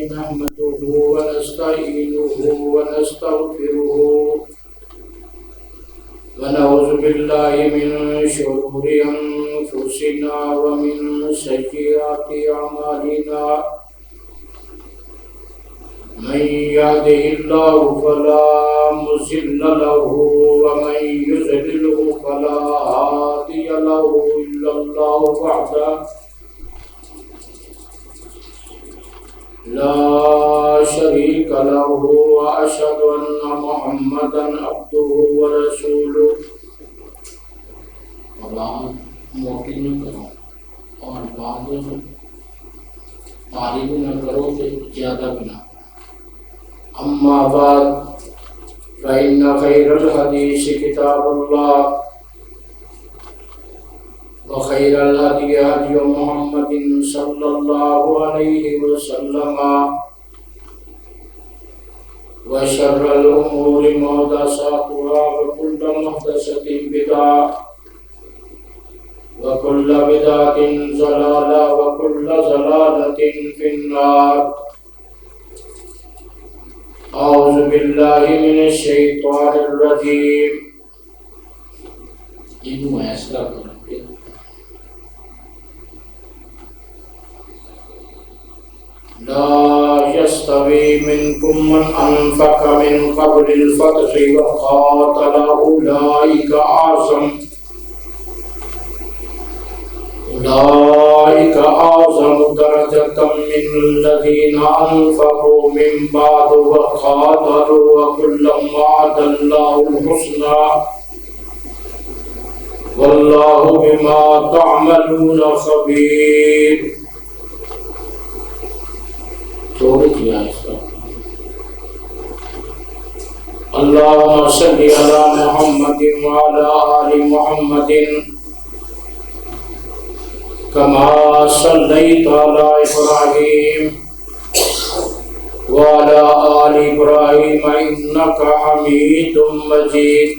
نحمده ونستعينه ونستغفره ونعوذ بالله من شرور أنفسنا ومن سيئات أعمالنا من يهده الله فلا مضل له ومن يضلل فلا هادي له إلا الله وحده لا شريك له وأشهد أن محمدا عبده ورسوله موقع نہ کرو اور بعد تعریف نہ کرو کہ زیادہ بنا اما بعد فإن خير الحديث كتاب الله وخير الهدي هدي محمد صلى الله عليه وسلم وشر الأمور محدثاتها وكل محدثة بدعة وكل بدعة ضلالة وكل ضلالة في النار أعوذ بالله من الشيطان الرجيم لا يستوي منكم من أنفق من قبل الفتح وقاتل أولئك أعظم درجة من الذين أنفقوا من بعد وقاتلوا وكلا وعد الله الحسنى والله بما تعملون خبير. اللهم صل على محمد وعلى آل محمد كما صليت على إبراهيم وعلى آل إبراهيم إنك حميد مجيد.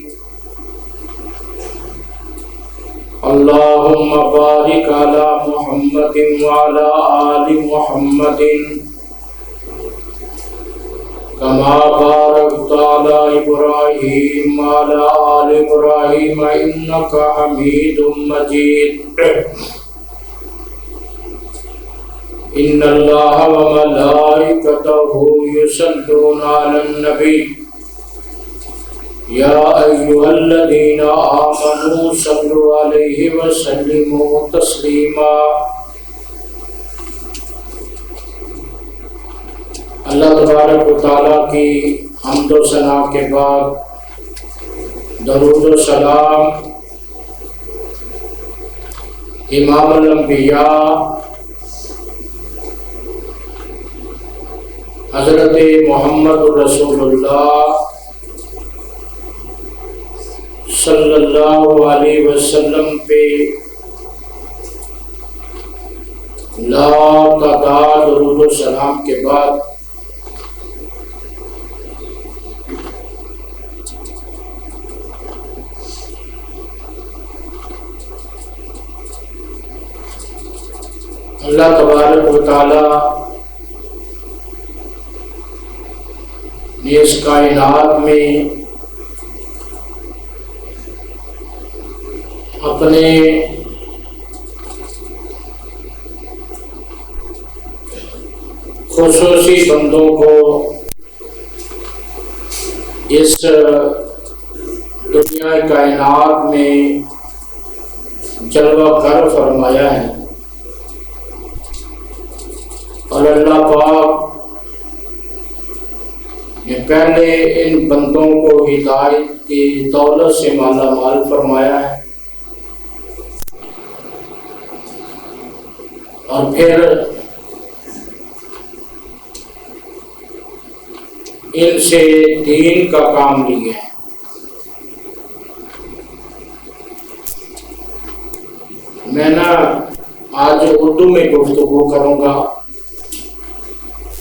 اللهم بارك على محمد وعلى آل محمد كما باركت على إبراهيم وعلى آل إبراهيم إنك حميد مجيد. إن الله وملائكته يصلون على النبي يا أيها الذين آمنوا صلوا عليه وسلموا تسليما. اللہ تبارک و تعالیٰ کی حمد و ثنا کے بعد درود و سلام امام الانبیاء حضرت محمد رسول اللہ صلی اللہ علیہ وسلم پہ لا تعداد درود و سلام کے بعد اللہ تبارک و تعالی نے اس کائنات میں اپنے خصوصی بندوں کو اس دنیا کائنات میں جلوہ گر فرمایا ہے اور اللہ پاک نے پہلے ان بندوں کو ہدایت کی دولت سے مالا مال فرمایا ہے اور پھر ان سے دین کا کام لیا ہے. میں آج اردو میں گفتگو کروں گا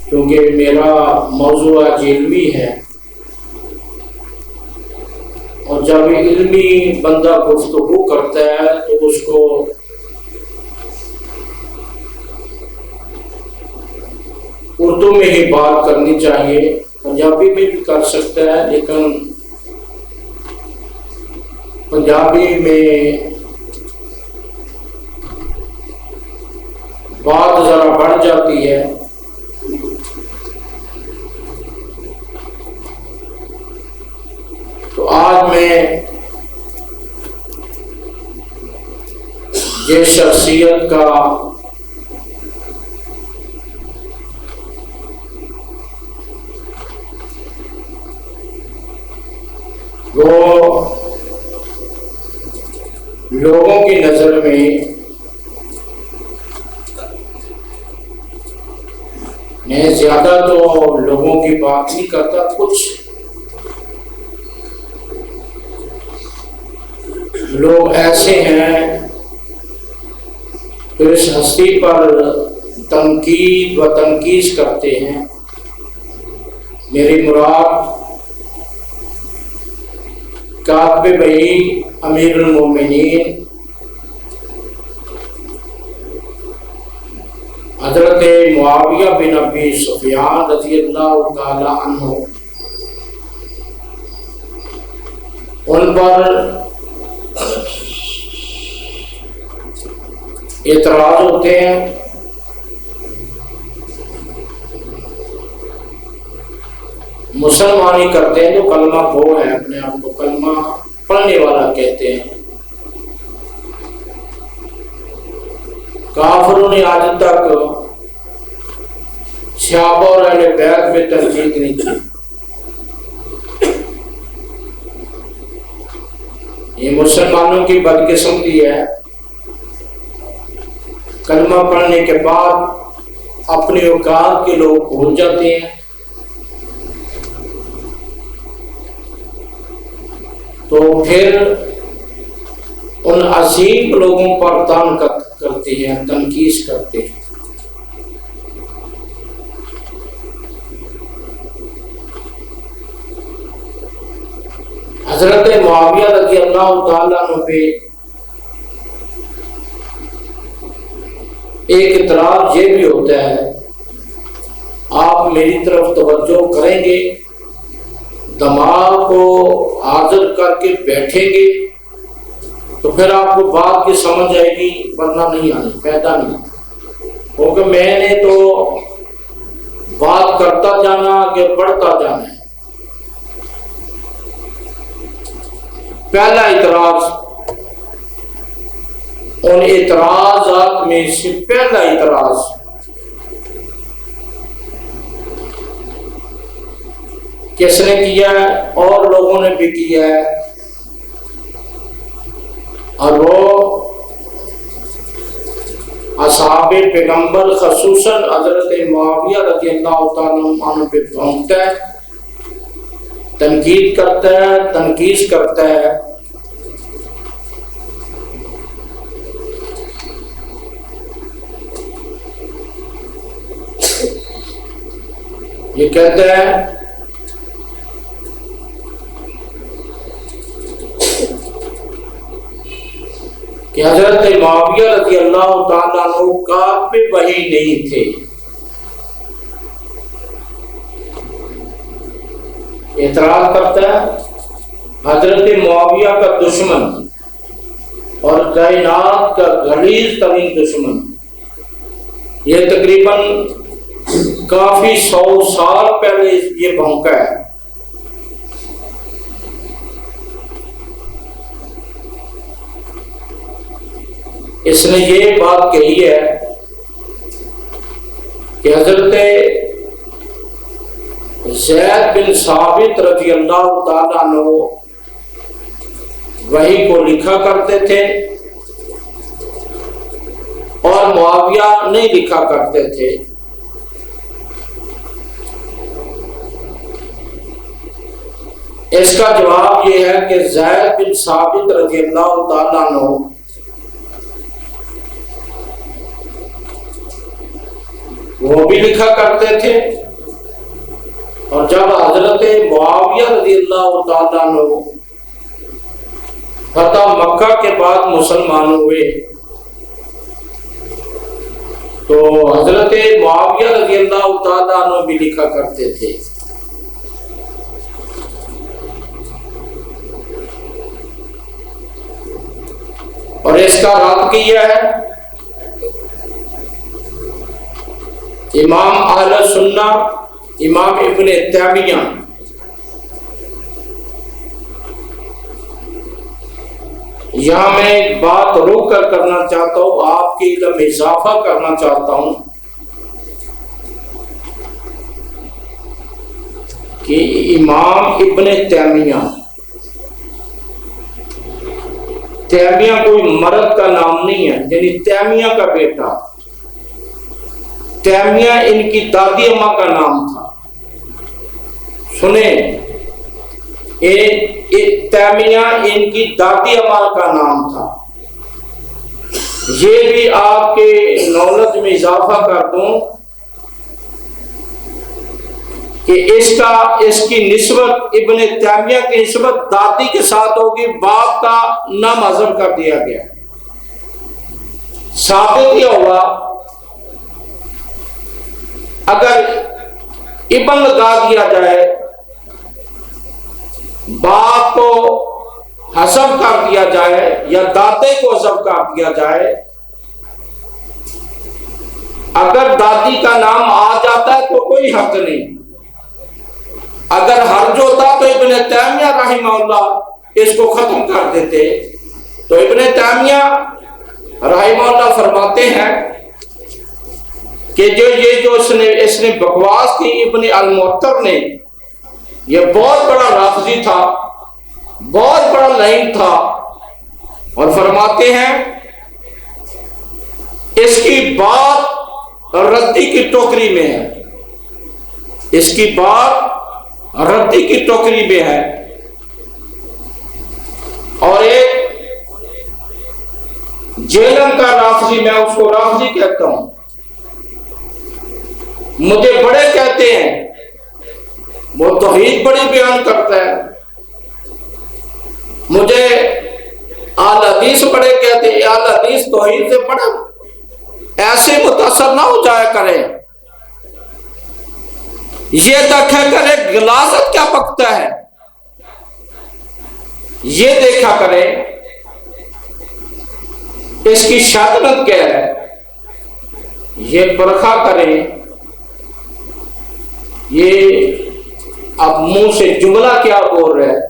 کیونکہ میرا موضوع آج علمی ہے اور جب علمی بندہ گفتگو کرتا ہے تو اس کو اردو میں ہی بات کرنی چاہیے، پنجابی میں بھی کر سکتا ہے، لیکن پنجابی میں بات ذرا بڑھ جاتی ہے۔ تو آج میں جس شخصیت کا وہ لوگوں کی نظر میں زیادہ تو لوگوں کی بات نہیں کرتا، کچھ لوگ ایسے ہیں جو اس ہستی پر تنقید و تنقید کرتے ہیں۔ میری مراد کاتب بھائی امیر المومنین حضرت معاویہ بن ابی سفیان رضی اللہ تعالی عنہ، ان پر اعتراض ہوتے ہیں۔ مسلمانی کرتے ہیں تو کلمہ گو ہے، اپنے آپ کو کلمہ پڑھنے والا کہتے ہیں۔ کافروں نے آج تک صحابہ اور اہل بیت میں تنقید نہیں کی۔ یہ مسلمانوں کی بدقسمتی ہے، کلمہ پڑھنے کے بعد اپنی اوقات کے لوگ بھول جاتے ہیں، تو پھر ان عظیم لوگوں پر تنقید کرتے ہیں، تنقید کرتے ہیں۔ حضرت معاویہ رضی اللہ تعالیٰ عنہ پہ ایک اعتراض یہ بھی ہوتا ہے، آپ میری طرف توجہ کریں گے، دماغ کو حاضر کر کے بیٹھیں گے تو پھر آپ کو بات کی سمجھ آئے گی، ورنہ نہیں آنے فائدہ نہیں، کیونکہ میں نے تو بات کرتا جانا، آگے بڑھتا جانا ہے۔ پہلا اعتراض، ان اعتراضات میں سے پہلا اعتراض کس نے کیا ہے؟ اور لوگوں نے بھی کیا ہے، اور وہ اصحاب پیغمبر خصوصاً حضرت معاویہ رضی اللہ تعالیٰ عنہ پہ پہنچتا ہے، تنقید کرتا ہے، تنقید کرتا ہے۔ یہ کہتا ہے کہ حضرت معاویہ رضی اللہ تعالیٰ عنہ کاتب وحی نہیں تھے۔ اعتراض کرتا ہے حضرت معاویہ کا دشمن اور کائنات کا غلیظ ترین دشمن، یہ تقریباً کافی 100 سال پہلے یہ بھونکا ہے۔ اس نے یہ بات کہی ہے کہ حضرت زید بن ثابت رضی اللہ تعالیٰ عنہ وحی کو لکھا کرتے تھے اور معاویہ نہیں لکھا کرتے تھے۔ اس کا جواب یہ ہے کہ زید بن ثابت رضی اللہ تعالیٰ عنہ وہ بھی لکھا کرتے تھے، اور جب حضرت معاویہ رضی اللہ تعالیٰ عنہ فتح مکہ کے بعد مسلمان ہوئے تو حضرت معاویہ رضی اللہ تعالیٰ عنہ بھی لکھا کرتے تھے اور اس کا رد کیا ہے امام اہل سنہ امام ابن تیمیہ۔ یہاں میں ایک بات روک کر کرنا چاہتا ہوں، آپ کے علم میں اضافہ کرنا چاہتا ہوں کہ امام ابن تیمیہ، تیمیہ کوئی مرد کا نام نہیں ہے، یعنی تیمیہ کا بیٹا، تیمیہ ان کی دادی اماں کا نام تھا۔ سنیں، تیمیہ ان کی دادی اماں کا نام تھا۔ یہ بھی آپ کے نالج میں اضافہ کر دوں کہ اس کی نسبت ابن تیمیہ کی نسبت دادی کے ساتھ ہوگی، باپ کا نام حذف کر دیا گیا۔ ثابت یہ ہوا اگر ابن لگا دیا جائے، باپ کو حذف کر دیا جائے یا دادے کو حذف کر دیا جائے، اگر دادی کا نام آ جاتا ہے تو کوئی حرج نہیں، اگر حرج ہوتا تو ابن تیمیہ رحمہ اللہ اس کو ختم کر دیتے۔ تو ابن تیمیہ رحمہ اللہ فرماتے ہیں کہ جو اس نے بکواس کی ابن المعطر نے، یہ بہت بڑا رافضی تھا، بہت بڑا لعین تھا، اور فرماتے ہیں اس کی بات ردی کی ٹوکری میں ہے، اس کی بات ردی کی ٹوکری میں ہے۔ اور ایک جیلن کا رافضی، میں اس کو رافضی کہتا ہوں، مجھے بڑے کہتے ہیں، وہ توحید بڑی بیان کرتا ہے، مجھے اہل حدیث بڑے کہتے ہیں، اہل حدیث توحید سے بڑا، ایسے متاثر نہ ہو جایا کرے، یہ دیکھا کرے غلاظت کیا پکتا ہے، یہ دیکھا کرے اس کی شادمت کیا ہے، یہ پرکھا کرے، یہ اب منہ سے جملہ کیا بول رہے ہیں۔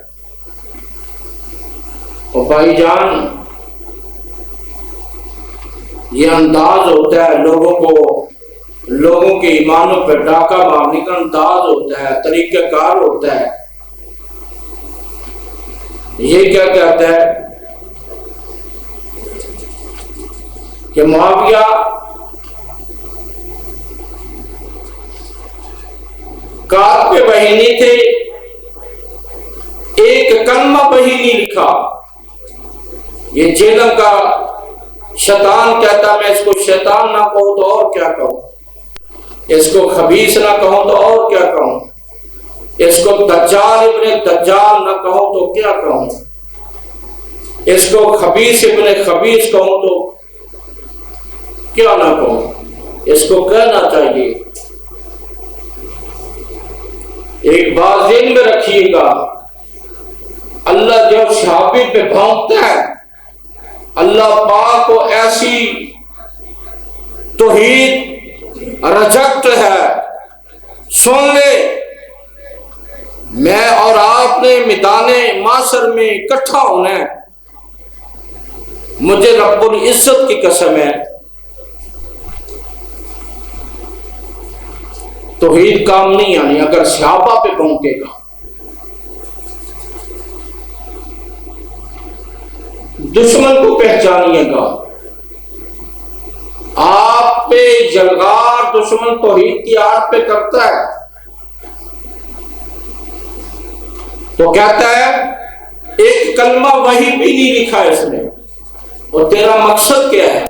اور بھائی جان، یہ انداز ہوتا ہے لوگوں کے ایمانوں پہ ڈاکہ مارنے کا انداز ہوتا ہے، طریقہ کار ہوتا ہے۔ یہ کیا کہتا ہے کہ معاویہ کاتب بہینی تھے، ایک کلمہ وہی نہیں لکھا۔ یہ جیلن کا شیطان کہتا، میں اس کو شیطان نہ کہوں تو اور کیا کہوں، اس کو خبیث نہ کہوں تو اور کیا کہوں، اس کو دجال ابن دجال نہ کہوں تو کیا کہوں، اس کو خبیث ابن خبیث کہوں تو کیا نہ کہوں، اس کو کہنا چاہیے۔ ایک بات ذہن میں رکھیے گا، اللہ جب صحابی پہ بھونکتا ہے، اللہ پاک کو ایسی توحید رجکٹ ہے، سن لے، میں اور آپ نے میدان معاشر میں اکٹھا ہونا ہے، مجھے رب العزت کی قسم ہے، توحید کام نہیں آنی اگر صحابہ پہ پہنچے گا۔ دشمن کو پہچانیے گا، آپ پہ جلغار دشمن توحید کی آڑ پہ کرتا ہے تو کہتا ہے ایک کلمہ وہی بھی نہیں لکھا اس نے، اور تیرا مقصد کیا ہے،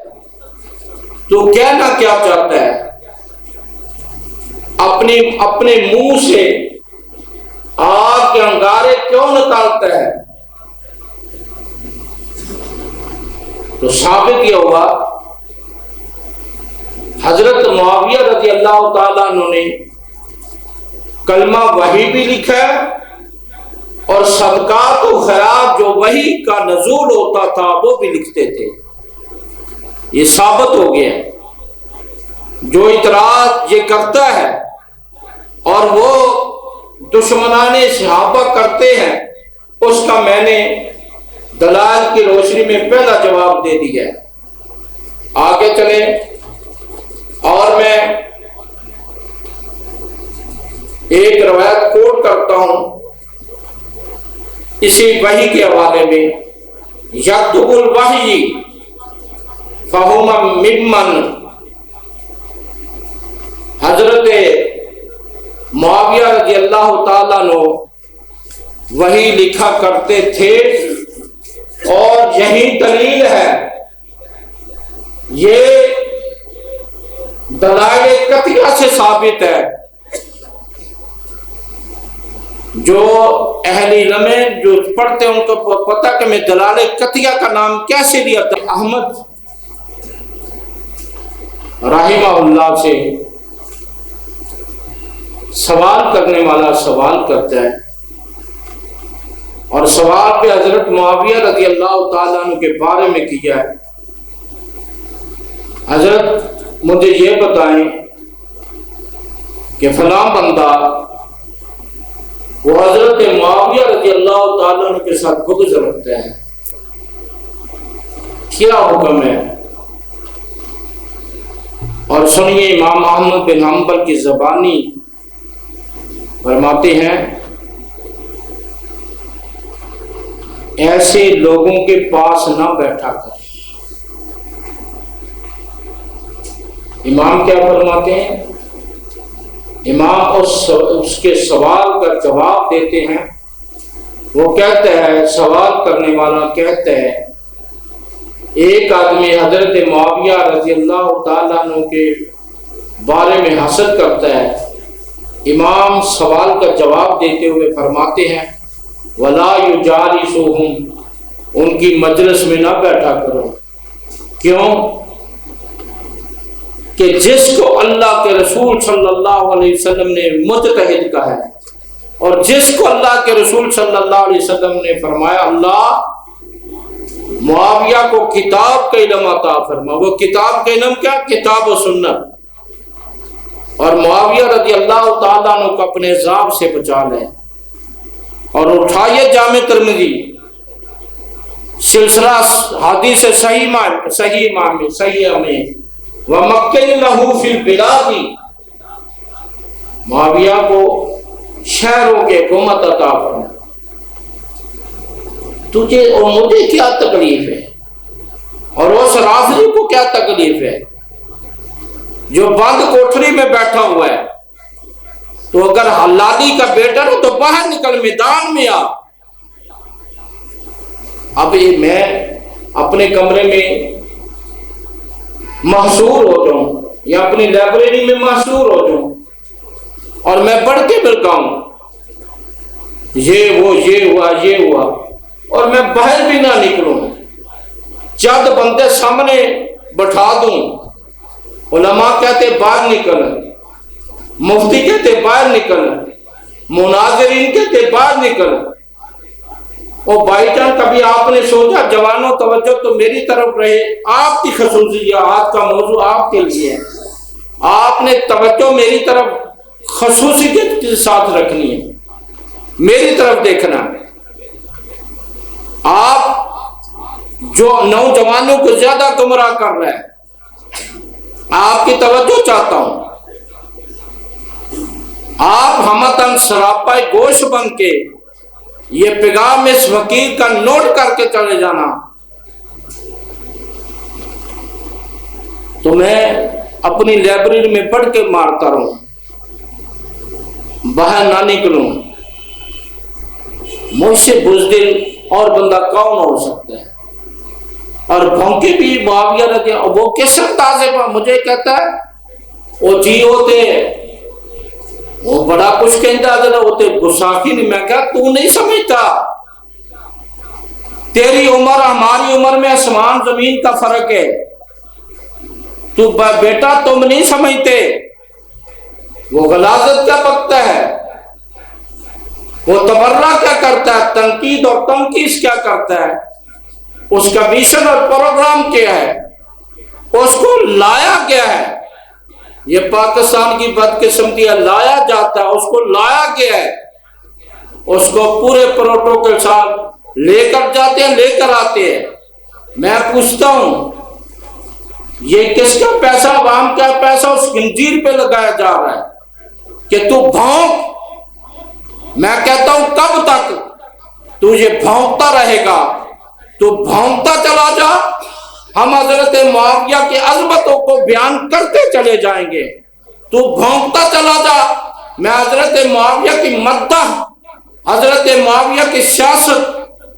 تو کہنا کیا چاہتا ہے، اپنے منہ سے آگ کے انگارے کیوں نکالتا ہے؟ تو ثابت یہ ہوا حضرت معاویہ رضی اللہ تعالیٰ عنہ نے کلمہ وحی بھی لکھا ہے اور صدقات و خیرات جو وحی کا نزول ہوتا تھا وہ بھی لکھتے تھے. یہ ثابت ہو گیا. جو اعتراض یہ کرتا ہے اور وہ دشمنان صحابہ کرتے ہیں اس کا میں نے دلائل کی روشنی میں پہلا جواب دے دیا ہے. آگے چلیں اور میں ایک روایت کوٹ کرتا ہوں اسی وحی کے حوالے میں. یکتب الوحی فہم ممن، حضرت معاویہ رضی اللہ تعالیٰ عنہ وحی لکھا کرتے تھے اور یہی دلیل ہے. یہ دلائل قطعیہ سے ثابت ہے. جو اہل علم جو پڑھتے ہیں ان کو پتہ کہ میں دلائل قطعیہ کا نام کیسے لیا تھا. احمد رحمہ اللہ سے سوال کرنے والا سوال کرتا ہے اور سوال پہ حضرت معاویہ رضی اللہ تعالیٰ عنہ کے بارے میں کیا ہے. حضرت مجھے یہ بتائیں کہ فلاں بندہ وہ حضرت معاویہ رضی اللہ تعالیٰ عنہ کے ساتھ بغض رکھتا ہے، کیا حکم ہے؟ اور سنیے امام احمد بن حنبل کی زبانی فرماتے ہیں ایسے لوگوں کے پاس نہ بیٹھا کر. امام کیا فرماتے ہیں؟ امام اس کے سوال کا جواب دیتے ہیں. وہ کہتا ہے، سوال کرنے والا کہتا ہے، ایک آدمی حضرت معاویہ رضی اللہ تعالیٰ عنہ کے بارے میں حسد کرتا ہے. امام سوال کا جواب دیتے ہوئے فرماتے ہیں وَلَا يُجَالِسُهُمْ، ان کی مجلس میں نہ بیٹھا کرو. کیوں؟ کہ جس کو اللہ کے رسول صلی اللہ علیہ وسلم نے مجتہد کہا ہے اور جس کو اللہ کے رسول صلی اللہ علیہ وسلم نے فرمایا اللہ معاویہ کو کتاب کا علم عطا فرما. وہ کتاب کا علم کیا؟ کتاب و سنت. اور معاویہ رضی اللہ تعالیٰ عنہ کو اپنے عذاب سے بچا لے. اور اٹھائیے جامع ترمذی سلسلہ حدیث صحیح میں وَمَكِّنْ لَهُ فِي الْبِلَادِ، معاویہ کو شہروں کے حکومت عطا فرما. تجھے اور مجھے کیا تکلیف ہے اور اس رافضی کو کیا تکلیف ہے جو بند کوٹھری میں بیٹھا ہوا ہے؟ تو اگر حلالی کا بیٹا ہو تو باہر نکل، میدان میں آ. اب یہ میں اپنے کمرے میں محصور ہو جاؤں یا اپنی لائبریری میں محصور ہو جاؤں اور میں پڑھ کے بلکاؤں یہ ہوا اور میں باہر بھی نہ نکلوں، چند بندے سامنے بٹھا دوں، علماء کہتے باہر نکل، مفتی کہتے باہر نکل، مناظرین کہتے باہر نکل. اور بائی چانس کبھی آپ نے سوچا جوانوں توجہ تو میری طرف رہے، آپ کی خصوصیات کا موضوع آپ کے لیے ہے، آپ نے توجہ میری طرف خصوصیت کے ساتھ رکھنی ہے، میری طرف دیکھنا. آپ جو نوجوانوں کو زیادہ گمراہ کر رہے ہیں، آپ کی توجہ چاہتا ہوں. آپ ہمتن سراپا گوش بن کے یہ پیغام اس فقیر کا نوٹ کر کے چلے جانا. تو میں اپنی لائبریری میں پڑھ کے مارتا رہوں، باہر نہ نکلوں. مجھ سے بزدل اور بندہ کون ہو سکتا ہے؟ اور بھونکے بھی معاویہ رضی اللہ، وہ کس اندازے پر مجھے کہتا ہے وہ جی ہوتے وہ بڑا کچھ کہتا ہوتے گساخی نہیں. میں کہا تو نہیں سمجھتا، تیری عمر ہماری عمر میں آسمان زمین کا فرق ہے. تو بیٹا تم نہیں سمجھتے وہ غلاظت کیا بکتا ہے، وہ تبرہ کیا کرتا ہے، تنقید اور تنقیص کیا کرتا ہے، اس کا مشن اور پروگرام کیا ہے، اس کو لایا گیا ہے۔ یہ پاکستان کی بدقسمتی ہے، لایا جاتا ہے، اس کو لایا گیا ہے، اس کو پورے پروٹوکول کے ساتھ لے کر جاتے ہیں، لے کر آتے ہیں۔ میں پوچھتا ہوں یہ کس کا پیسہ، عوام کا پیسہ اس خنزیر پہ لگایا جا رہا ہے کہ تو بھونک۔ میں کہتا ہوں کب تک تو یہ بھونکتا رہے گا؟ تو بھونکتا چلا جا، ہم حضرت معاویہ کی عظمتوں کو بیان کرتے چلے جائیں گے۔ تو بھونکتا چلا جا، میں حضرت معاویہ کی مدح، حضرت معاویہ کی سیاست،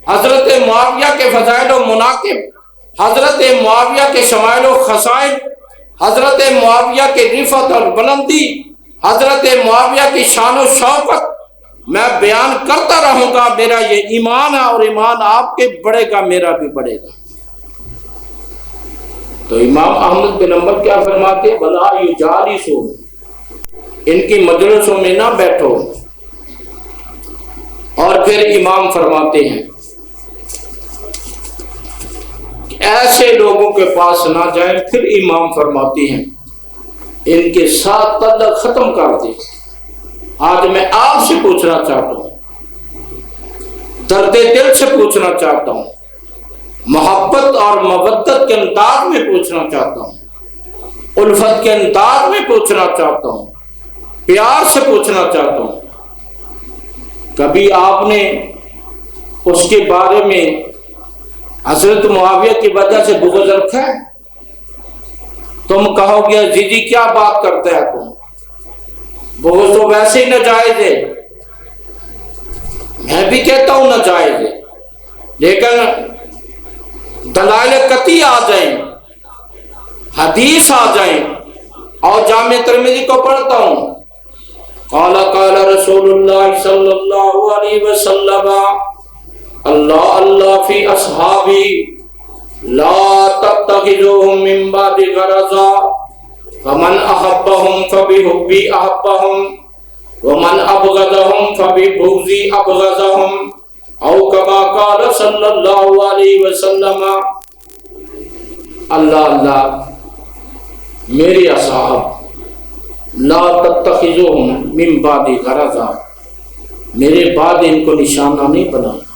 حضرت معاویہ کے فضائل و مناقب، حضرت معاویہ کے شمائل و خصائل، حضرت معاویہ کی رفعت اور بلندی، حضرت معاویہ کی شان و شوکت میں بیان کرتا رہوں گا۔ میرا یہ ایمان ہے، اور ایمان آپ کے بڑھے گا، میرا بھی بڑھے گا۔ تو امام احمد بن حنبل کیا فرماتے ہیں؟ بلا یجالسو، ان کی مجلسوں میں نہ بیٹھو۔ اور پھر امام فرماتے ہیں ایسے لوگوں کے پاس نہ جائیں۔ پھر امام فرماتے ہیں ان کے ساتھ تعلق ختم کر دیں۔ آج میں آپ سے پوچھنا چاہتا ہوں، درد دل سے پوچھنا چاہتا ہوں، محبت اور مودت کے انداز میں پوچھنا چاہتا ہوں، الفت کے انداز میں پوچھنا چاہتا ہوں، پیار سے پوچھنا چاہتا ہوں، کبھی آپ نے اس کے بارے میں حضرت معاویہ کی وجہ سے بغض رکھا ہے؟ تم کہو گے جی کیا بات کرتے ہیں تم، بغض تو ویسے ہی ناجائز ہے۔ میں بھی کہتا ہوں ناجائز ہے، لیکن دلائل قطعی آ جائیں، حدیث آ جائیں، اور جامع ترمذی کو پڑھتا ہوں، قال قال رسول اللہ صلی اللہ علیہ وسلم اللہ اللہ فی اصحابی لا تتخذوهم من بعد غرضا فمن احبهم فبحبی احبهم ومن ابغضهم فببغضی ابغضهم او کما قال صلی اللہ علیہ وسلم۔ اللہ اللہ میرے اصحاب، لا تتخذوهم من بعد غرضا، میرے بعد ان کو نشانہ نہیں بنانا۔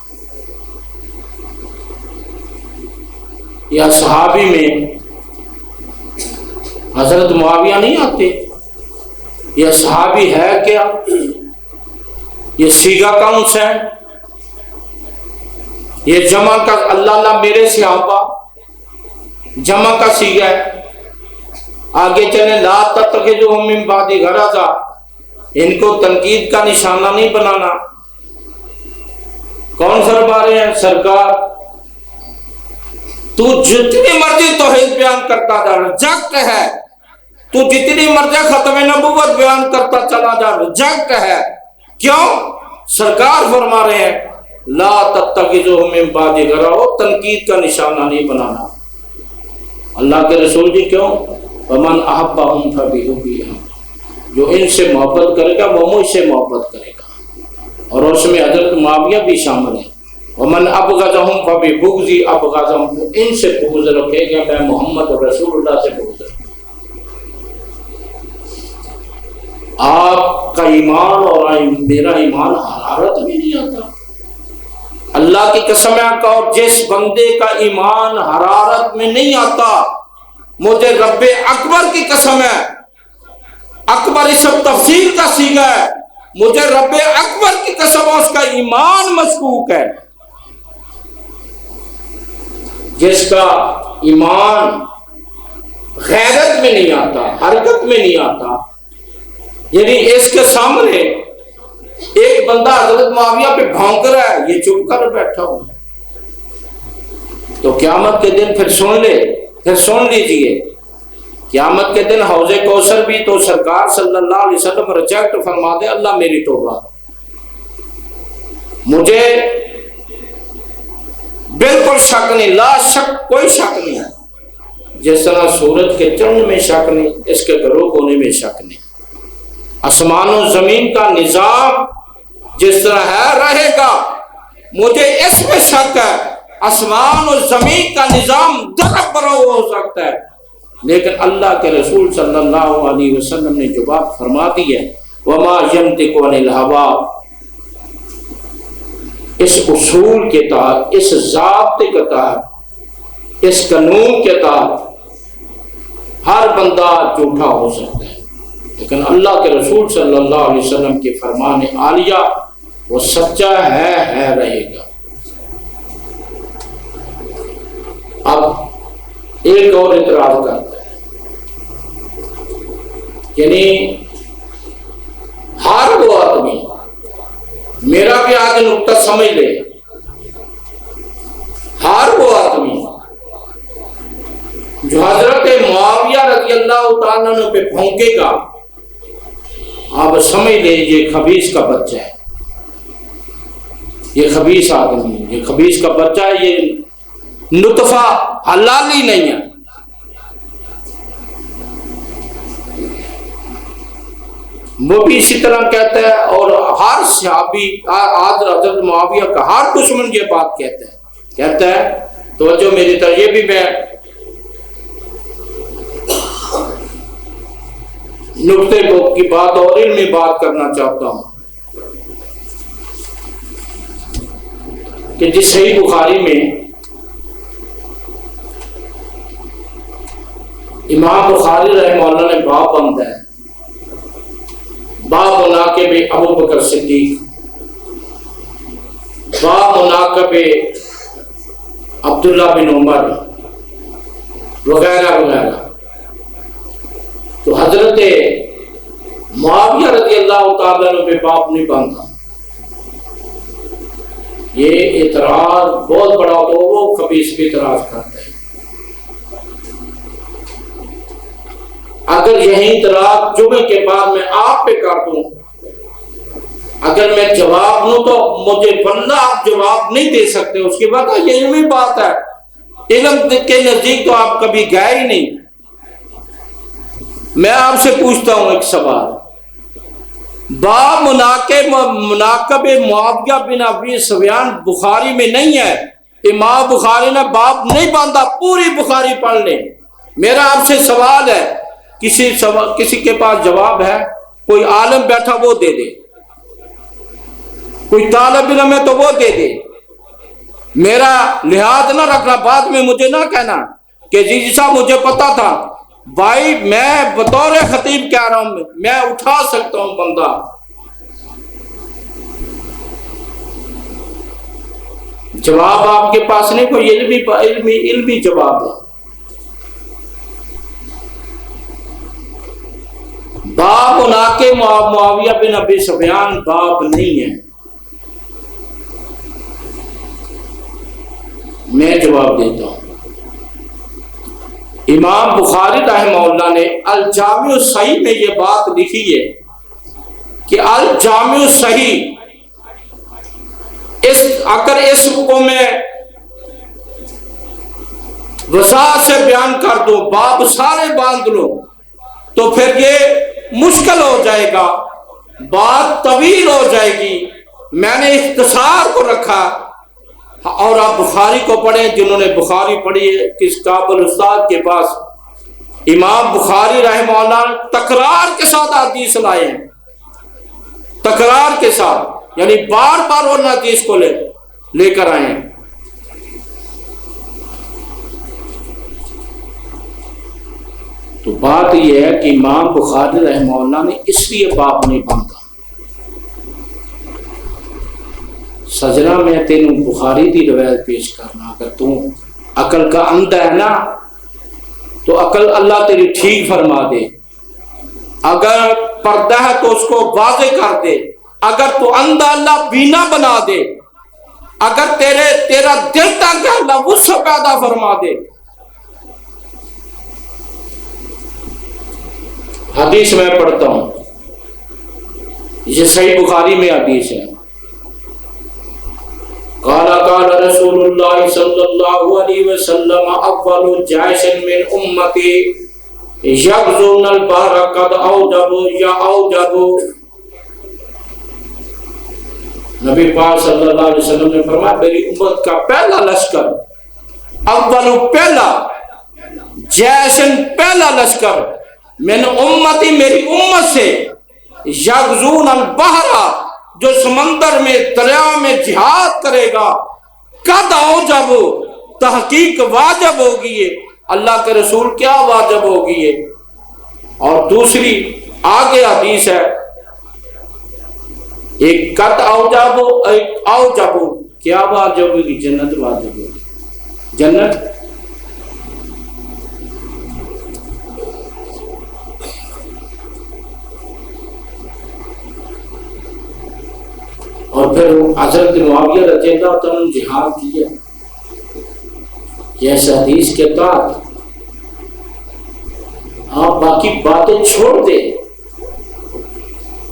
یا صحابی میں حضرت معاویہ نہیں آتے؟ یہ صحابی ہے کیا؟ یہ سیگا کون سا ہے؟ یہ جمع کا اللہ اللہ میرے صحابہ جمع کا سیگا ہے۔ آگے چلیں، لا تتخذوهم من بعد غرضا، ان کو تنقید کا نشانہ نہیں بنانا۔ کون فرما رہے ہیں؟ سرکار تو جتنی مرضی توحید بیان کرتا جا، ریجیکٹ ہے۔ تو جتنی مرضی ختم نبوت بیان کرتا چلا جا، ریجیکٹ ہے۔ کیوں؟ سرکار فرما رہے ہیں لا تتخذوهم من بعد غرضا، تنقید کا نشانہ نہیں بنانا۔ اللہ کے رسول جی کیوں؟ ومن احبهم فبحبی، جو ان سے محبت کرے گا وہ مجھ سے محبت کرے گا، اور اس میں حضرت معاویہ بھی شامل ہے۔ ومن ابغضهم فببغضی ابغضهم، ان سے بغض رکھے گا میں محمد اور رسول اللہ سے بغض رکھوں۔ آپ کا ایمان اور میرا ایمان حرارت میں نہیں آتا۔ اللہ کی قسم ہے کہ جس بندے کا ایمان حرارت میں نہیں آتا، مجھے رب اکبر کی قسم ہے، اکبر اس تفسیر کا صیغہ ہے، مجھے رب اکبر کی قسم اس کا ایمان مشکوک ہے۔ جس کا ایمان غیرت میں نہیں آتا، حرکت میں نہیں آتا، یعنی اس کے سامنے ایک بندہ حضرت معاویہ پہ بھونک رہا ہے، یہ چپ کر بیٹھا ہو، تو قیامت کے دن پھر سن لے، پھر سن لیجئے، قیامت کے دن حوض کوثر بھی تو سرکار صلی اللہ علیہ وسلم ریجیکٹ فرما دے، اللہ میری توبہ، مجھے بالکل شک نہیں، لا شک، کوئی شک نہیں ہے، جس طرح سورج کے چڑھنے میں شک نہیں، اس کے غروب ہونے میں شک نہیں۔ آسمان و زمین کا نظام جس طرح ہے رہے گا، مجھے اس میں شک ہے آسمان و زمین کا نظام درب برو ہو سکتا ہے، لیکن اللہ کے رسول صلی اللہ علیہ وسلم نے جو بات فرما دی ہے وما ينطق عن الهوى، اس اصول کے تحت، اس ضابطے کے تحت، اس قانون کے تحت ہر بندہ جھوٹا ہو سکتا ہے، لیکن اللہ کے رسول صلی اللہ علیہ وسلم کے فرمان عالیہ وہ سچا ہے رہے گا۔ اب ایک اور اعتراض کرتا ہے، یعنی ہر وہ آدمی، میرا بھی آگے نقطہ سمجھ لے، ہر وہ آدمی جو حضرت معاویہ رضی اللہ تعالیٰ عنہ پہ پھونکے گا، آپ سمجھ لیں یہ خبیث کا بچہ ہے، یہ خبیث آدمی ہے، یہ خبیث کا بچہ ہے، یہ نطفہ حلال ہی نہیں ہے۔ وہ بھی اسی طرح کہتا ہے، اور ہر صحابی حضرت معاویہ کا ہر دشمن یہ بات کہتا ہے توجہ میری طرح، یہ بھی میں نقطے کی بات اور علمی بات کرنا چاہتا ہوں کہ جس صحیح بخاری میں امام بخاری رحمہ اللہ نے باب بنتا ہے، باب مناقب ابو بکر صدیق، باب مناقب عبداللہ بن عمر وغیرہ وغیرہ، تو حضرت معاویہ رضی اللہ تعالیٰ عنہ پہ باب نہیں بنتا۔ یہ اعتراض بہت بڑا تو وہ خبیث پہ اعتراض کرتا ہے۔ اگر یہی اعتراض جمعے کے بعد میں آپ پہ کر دوں، اگر میں جواب دوں تو مجھے بندہ آپ جواب نہیں دے سکتے، اس کی وجہ یہ علمی بات ہے، علم کے نزدیک تو آپ کبھی گئے ہی نہیں۔ میں آپ سے پوچھتا ہوں ایک سوال، باب مناقب معاویہ بن ابی سفیان بخاری میں نہیں ہے، امام بخاری نے باب نہیں باندھا، پوری بخاری پڑھ لیں۔ میرا آپ سے سوال ہے، کسی کے پاس جواب ہے؟ کوئی عالم بیٹھا وہ دے دے، کوئی طالب علم ہے تو وہ دے دے۔ میرا لحاظ نہ رکھنا، بعد میں مجھے نہ کہنا کہ جی صاحب مجھے پتا تھا۔ بھائی میں بطور خطیب کہہ رہا ہوں، میں اٹھا سکتا ہوں بندہ۔ جواب آپ کے پاس نہیں، کوئی علمی جواب ہے۔ باب مناقب معاویہ بن ابی سفیان باب نہیں ہے، میں جواب دیتا ہوں۔ امام بخاری رحمہ اللہ نے الجامع الصحیح میں یہ بات لکھی ہے کہ الجامع الصحیح، اگر اس کو میں وضاحت سے بیان کر دوں، باب سارے باندھ لوں تو پھر یہ مشکل ہو جائے گا، بات طویل ہو جائے گی۔ میں نے اختصار کو رکھا، اور آپ بخاری کو پڑھیں، جنہوں نے بخاری پڑھی ہے کس قابل استاد کے پاس، امام بخاری رحمہ اللہ تکرار کے ساتھ حدیث لائے ہیں، تکرار کے ساتھ، یعنی بار بار وہ حدیث کو لے کر آئے ہیں۔ تو بات یہ ہے کہ امام بخاری رحمہ اللہ نے اس لیے باب نہیں باندھا۔ سجنا میں تینوں بخاری دی روایت پیش کرنا، اگر تو عقل کا اندھا ہے نا تو عقل اللہ تیری ٹھیک فرما دے، اگر پردہ ہے تو اس کو واضح کر دے، اگر تو اندھا اللہ بینا بنا دے، اگر تیرا دل تنگ ہے اللہ وسع پیدا فرما دے۔ حدیث میں پڑھتا ہوں، یہ صحیح بخاری میں حدیث ہے، قال قال رسول اللہ صلی اللہ علیہ وسلم اول جیش من امتی یغزون البحر قد اوجبوا یا اوجبوا. نبی پاک صلی اللہ علیہ وسلم نے فرمایا میری امت کا پہلا لشکر، اول پہلا جیشن پہلا لشکر من امتی میری امت سے، یغزون البحر جو سمندر میں دریا میں جہاد کرے گا، قد اوجب تحقیق واجب ہوگی یہ، اللہ کے رسول کیا واجب ہوگی یہ. اور دوسری آگے حدیث ہے ایک قد اوجب ایک اوجب، کیا واجب ہوگی؟ جنت واجب ہوگی، جنت. اور پھر حضرت معاویہ رضی اللہ تعالیٰ نے جہاد کیا. یہ حدیث کے بعد آپ باقی باتیں چھوڑ دیں.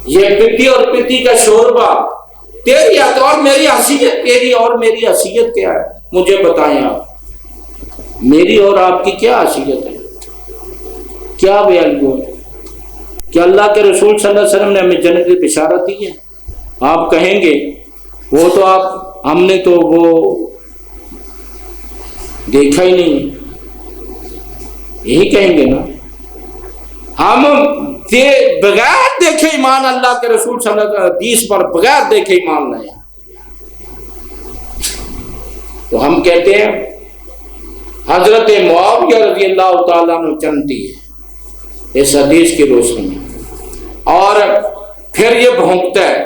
یہ پتی اور پتی کا شوربہ، تیری اور میری حیثیت، تیری اور میری حیثیت کیا ہے؟ مجھے بتائیں آپ، میری اور آپ کی کیا حیثیت ہے، کیا ویلیو ہے؟ کہ اللہ کے رسول صلی اللہ علیہ وسلم نے ہمیں جنت کی بشارت دی ہے. آپ کہیں گے وہ تو آپ ہم نے تو وہ دیکھا ہی نہیں، یہی کہیں گے نا. ہم بغیر دیکھے ایمان اللہ کے رسول صلی اللہ علیہ وسلم حدیث پر بغیر دیکھے ایمان لائے. تو ہم کہتے ہیں حضرت معاویہ رضی اللہ تعالیٰ عنہ جنتی ہے اس حدیث کی روشنی میں. اور پھر یہ بھونکتا ہے.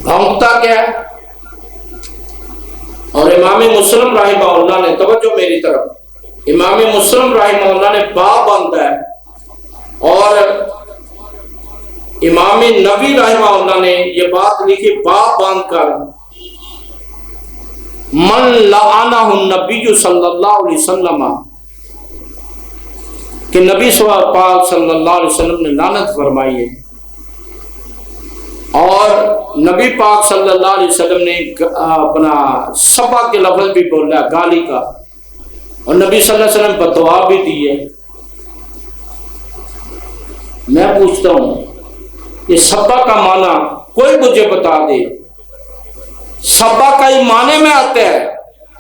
بھونکتا کیا ہے؟ اور امام مسلم رحمہ اللہ نے، توجہ میری طرف، امام مسلم رحمہ اللہ نے باب باندھا ہے، اور امام نبی رحمہ اللہ نے یہ بات لکھی باب باندھ کر، من لعنہ النبی صلی اللہ علیہ وسلم، کہ نبی پاک صلی اللہ علیہ وسلم نے لعنت فرمائی ہے. اور نبی پاک صلی اللہ علیہ وسلم نے اپنا سبا کے لفظ بھی بولا گالی کا، اور نبی صلی اللہ علیہ وسلم بدعا بھی دی ہے. میں پوچھتا ہوں یہ سبا کا معنی کوئی مجھے بتا دے. سبا کا ہی معنی میں آتا ہے،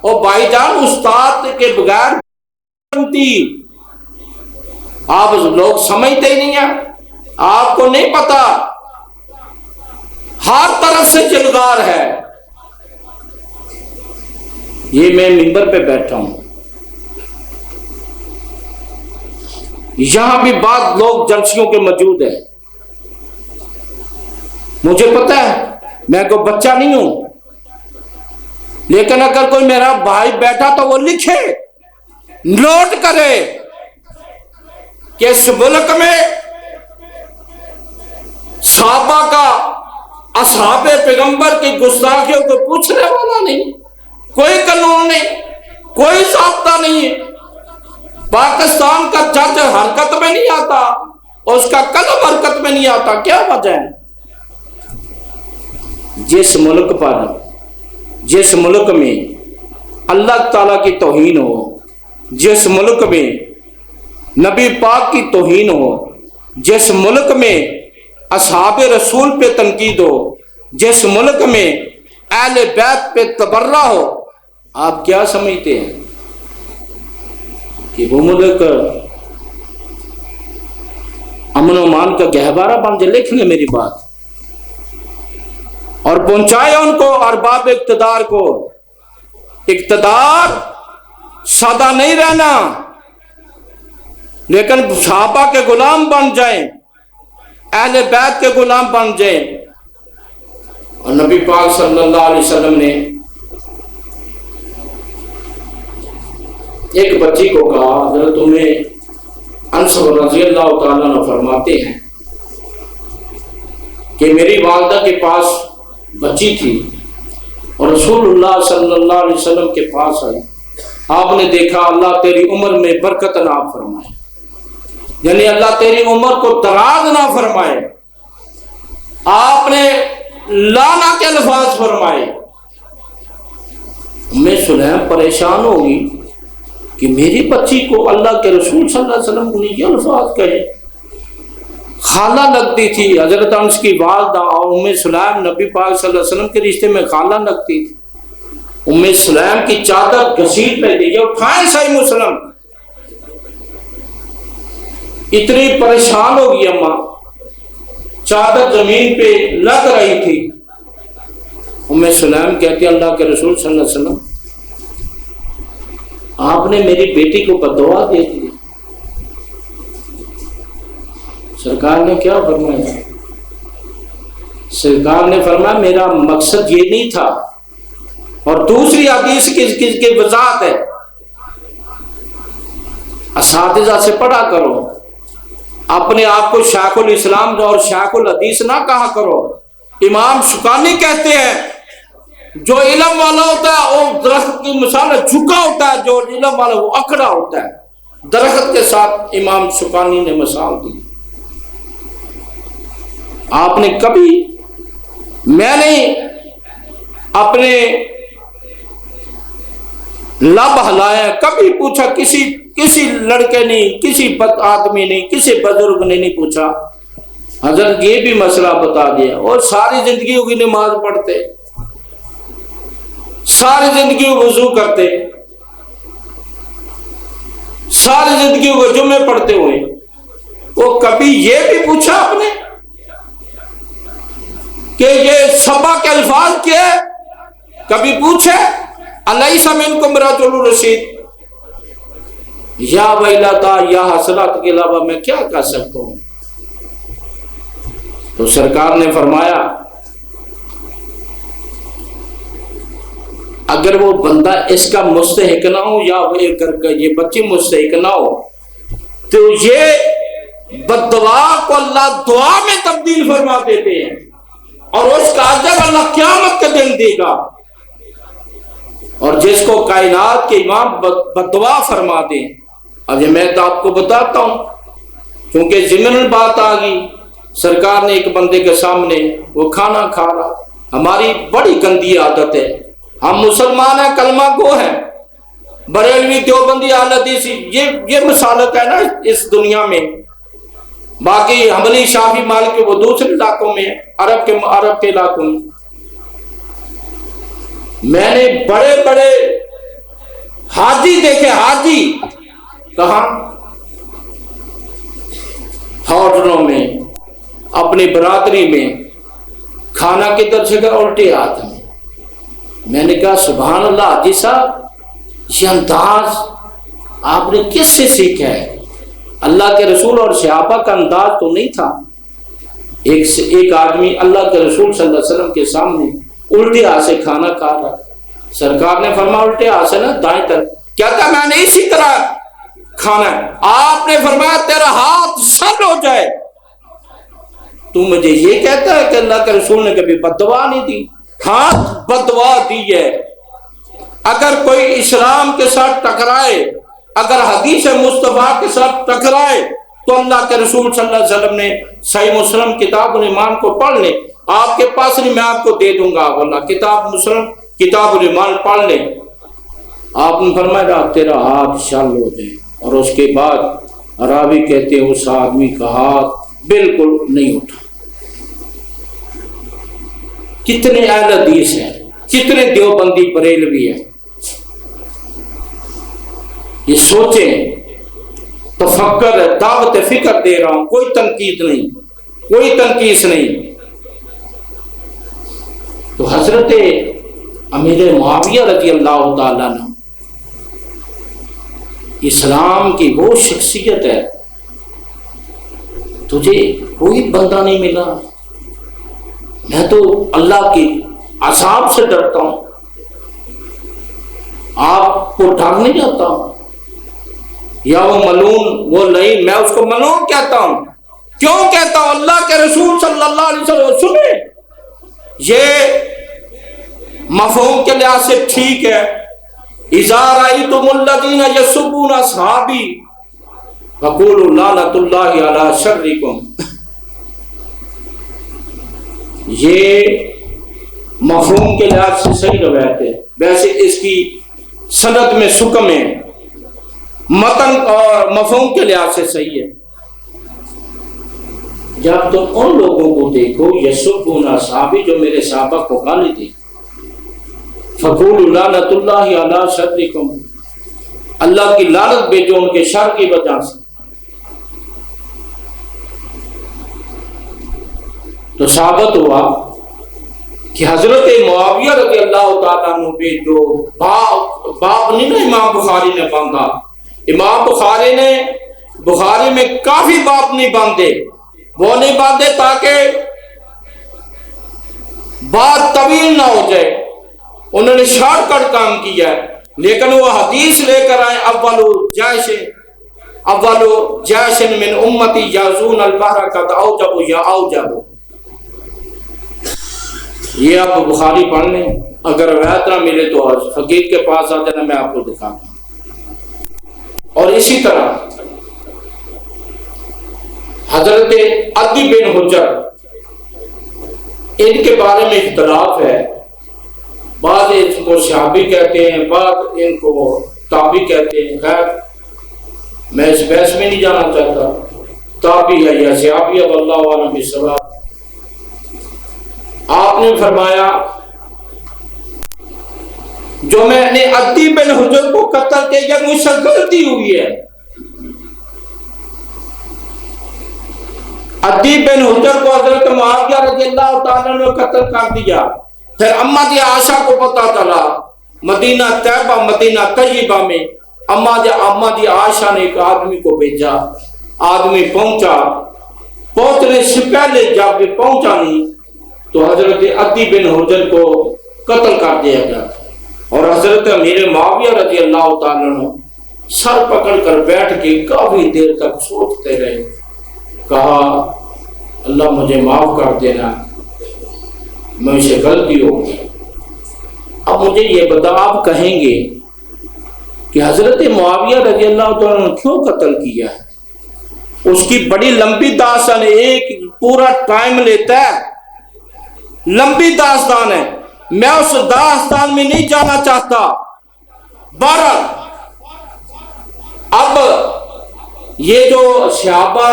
اور بھائی جان استاد کے بغیر آپ لوگ سمجھتے ہی نہیں ہیں، آپ کو نہیں پتا، ہر طرف سے جلگار ہے. یہ میں منبر پہ بیٹھا ہوں، یہاں بھی بعض لوگ جلسیوں کے موجود ہیں. مجھے پتا ہے میں کوئی بچہ نہیں ہوں، لیکن اگر کوئی میرا بھائی بیٹھا تو وہ لکھے، نوٹ کرے کہ اس ملک میں صحابہ کا، اصحاب پیغمبر کی گستاخیوں کو پوچھنے والا نہیں، کوئی قانون نہیں، کوئی ضابطہ نہیں ہے. پاکستان کا جج حرکت میں نہیں آتا، اس کا قلم حرکت میں نہیں آتا. کیا وجہ ہے؟ جس ملک میں اللہ تعالیٰ کی توہین ہو، جس ملک میں نبی پاک کی توہین ہو، جس ملک میں اصحاب رسول پہ تنقید ہو، جس ملک میں اہل بیت پہ تبرہ ہو، آپ کیا سمجھتے ہیں کہ وہ ملک امن و امان کا گہوارہ بن جائے؟ لکھ لیں میری بات اور پہنچائے ان کو ارباب اقتدار کو. اقتدار سادہ نہیں رہنا، لیکن صحابہ کے غلام بن جائیں، اہل بیت کے غلام بن جائیں. اور نبی پاک صلی اللہ علیہ وسلم نے ایک بچی کو کہا، حضرت انس رضی اللہ تعالیٰ عنہ فرماتے ہیں کہ میری والدہ کے پاس بچی تھی اور رسول اللہ صلی اللہ علیہ وسلم کے پاس آئی. آپ نے دیکھا اللہ تیری عمر میں برکت نہ فرمائے، یعنی اللہ تیری عمر کو دراز نہ فرمائے. آپ نے لانا کے الفاظ فرمائے. سلیم پریشان ہوگی کہ میری بچی کو اللہ کے رسول صلی اللہ علیہ وسلم نے یہ الفاظ کہے. خالہ لگتی تھی حضرت انس کی والدہ، اور سلیم نبی پاک صلی اللہ علیہ وسلم کے رشتے میں خالہ لگتی تھی. سلیم کی چادر گھسیٹ پہ دی، یہ اٹھائیں صحیح مسلم. اتنی پریشان ہو گئی اماں، چادر زمین پہ لگ رہی تھی. سلیم کہتی اللہ کے رسول صلی اللہ علیہ وسلم آپ نے میری بیٹی کو بددعا دے دی. سرکار نے کیا فرمایا؟ سرکار نے فرمایا میرا مقصد یہ نہیں تھا. اور دوسری حدیث کی وضاحت ہے، اساتذہ سے پڑھا کرو، اپنے آپ کو شیخ الاسلام اور شیخ الحدیث نہ کہا کرو. امام شوکانی کہتے ہیں جو علم والا ہوتا ہے وہ درخت کی مثال جھکا ہوتا ہے، جو علم والا وہ اکڑا ہوتا ہے. درخت کے ساتھ امام شوکانی نے مثال دی. آپ نے کبھی، میں نے اپنے لب ہلایا، کبھی پوچھا کسی لڑکے نے، کسی بد آدمی نے، کسی بزرگ نے نہیں پوچھا حضرت یہ بھی مسئلہ بتا دیا. اور ساری زندگی کی نماز پڑھتے، ساری زندگی وضو کرتے، ساری زندگی کو جمعے پڑھتے ہوئے، وہ کبھی یہ بھی پوچھا آپ نے کہ یہ سبا کے الفاظ کیا ہے؟ کبھی پوچھے الیس منکم رجل رشید؟ یا ویلتا یا حسرات کے علاوہ میں کیا کہہ سکتا ہوں؟ تو سرکار نے فرمایا اگر وہ بندہ اس کا مستحق نہ ہو، یا وہ یہ بچی مستحق نہ ہو، تو یہ بددعا کو اللہ دعا میں تبدیل فرما دیتے ہیں، اور اس کا اجر اللہ قیامت کے دن دے گا. اور جس کو کائنات کے امام بددعا فرما دیں. اب یہ میں تو آپ کو بتاتا ہوں، کیونکہ ضمن بات آ گئی. سرکار نے ایک بندے کے سامنے وہ کھانا کھا رہا. ہماری بڑی گندی عادت ہے، ہم مسلمان ہیں، کلمہ گو ہیں، بریلوی دیوبندی اہل حدیث، یہ مسالت ہے نا اس دنیا میں. باقی حنبلی شافعی مالکی وہ دوسرے علاقوں میں، عرب کے علاقوں میں. میں نے بڑے بڑے حاجی دیکھے، حاجی کہاں؟ ہوٹلوں میں، اپنی برادری میں کھانا کدھر سے گیا؟ الٹے ہاتھ میں. میں نے کہا سبحان اللہ حاجی صاحب، یہ انداز آپ نے کس سے سیکھا ہے؟ اللہ کے رسول اور صحابہ کا انداز تو نہیں تھا. ایک آدمی اللہ کے رسول صلی اللہ علیہ وسلم کے سامنے الٹے ہاتھ سے کھانا کھا رہا. سرکار نے فرمایا الٹے ہاتھ سے نہ، دائیں طرف. کہتا میں نے اسی طرح کھانا ہے. آپ نے فرمایا تیرا ہاتھ سر ہو جائے. تو مجھے یہ کہتا ہے کہ اللہ کے رسول نے کبھی بددعا نہیں دی؟ ہاتھ بددعا دی ہے. اگر کوئی اسلام کے ساتھ ٹکرائے، اگر حدیث مصطفیٰ کے ساتھ ٹکرائے، تو اللہ کے رسول صلی اللہ علیہ وسلم نے صحیح مسلم کتاب الایمان کو پڑھ لیں. آپ کے پاس نہیں، میں آپ کو دے دوں گا. اللہ کتاب مسلم کتاب الایمان پڑھ لیں. آپ نے فرمایا تیرا ہاتھ شل ہو جائے. اور اس کے بعد راوی کہتے ہیں اس آدمی کا ہاتھ بالکل نہیں اٹھا. کتنے اہل حدیث ہیں، کتنے دیوبندی بریلوی ہیں، یہ سوچیں. تفکر ہے، دعوت فکر دے رہا ہوں، کوئی تنقید نہیں، کوئی تنقید نہیں. تو حضرت امیر معاویہ رضی اللہ تعالیٰ عنہ اسلام کی وہ شخصیت ہے، تجھے کوئی بندہ نہیں ملا. میں تو اللہ کی عذاب سے ڈرتا ہوں، آپ کو ڈر نہیں جاتا ہوں. یا وہ ملون، وہ نہیں، میں اس کو ملون کہتا ہوں. کیوں کہتا ہوں؟ اللہ کے رسول صلی اللہ علیہ وسلم. سنیں، یہ مفہوم کے لحاظ سے ٹھیک ہے. اذا رأیتم الذین یسبون اصحابی فقولوا لعنۃ اللہ علی شرکم. یہ مفہوم کے لحاظ سے صحیح روایت ہے، ویسے اس کی سند میں سکم ہے، متن اور مفہوم کے لحاظ سے صحیح ہے۔ جب تم ان لوگوں کو دیکھو یسبون اصحابی، جو میرے صحابہ کو گالی دی، فقولوا لعنۃ اللہ علی شرکم، اللہ کی لعنت بھیجو ان کے شر کی وجہ سے۔ تو ثابت ہوا کہ حضرت معاویہ رضی اللہ تعالیٰ عنہ پہ جو باب نہیں نا امام بخاری نے باندھا، امام بخاری میں کافی باب نہیں باندھے، وہ نہیں باندھے تاکہ بات طویل نہ ہو جائے، انہوں نے شارٹ کٹ کام کیا ہے، لیکن وہ حدیث لے کر آئے اول جیش من امتی یازون البحر قد اوجب یا اوجب۔ یہ آپ بخاری پڑھ لیں، اگر روایت نہ ملے تو فقیر کے پاس آ جانا، میں آپ کو دکھاؤں گا۔ اور اسی طرح حضرت عدی بن حجر، ان کے بارے میں اختلاف ہے، بعض ان کو صحابی کہتے ہیں، بعض ان کو تابعی کہتے ہیں، خیر میں اس بحث میں نہیں جانا چاہتا، تابعی ہے یا صحابی ہے، واللہ اعلم بالصواب۔ آپ نے فرمایا جو میں نے عدی بن حجر کو قتل کیا مجھ سے غلطی ہوئی ہے۔ عدی بن حجر کو حضرت معاویہ رضی اللہ تعالیٰ نے قتل کر دیا، پھر اما جی عائشہ کو پتا چلا مدینہ طیبہ مدینہ طیبہ میں، اما جی عائشہ نے ایک آدمی کو بھیجا، آدمی پہنچا، پہنچنے سے پہلے جب پہنچا نہیں تو حضرت عدی بن حجر کو قتل کر دیا گیا، اور حضرت امیر معاویہ رضی اللہ تعالیٰ عنہ سر پکڑ کر بیٹھ کے کافی دیر تک سوچتے رہے، کہا اللہ مجھے معاف کر دینا، مجھ سے غلطی ہو گئی۔ اب مجھے یہ بتا، آپ کہیں گے کہ حضرت معاویہ رضی اللہ تعالیٰ نے کیوں قتل کیا ہے؟ اس کی بڑی لمبی داستان، ایک پورا ٹائم لیتا ہے، لمبی داستان ہے، میں اس داستان میں نہیں جانا چاہتا۔ بہرحال اب یہ جو صحابہ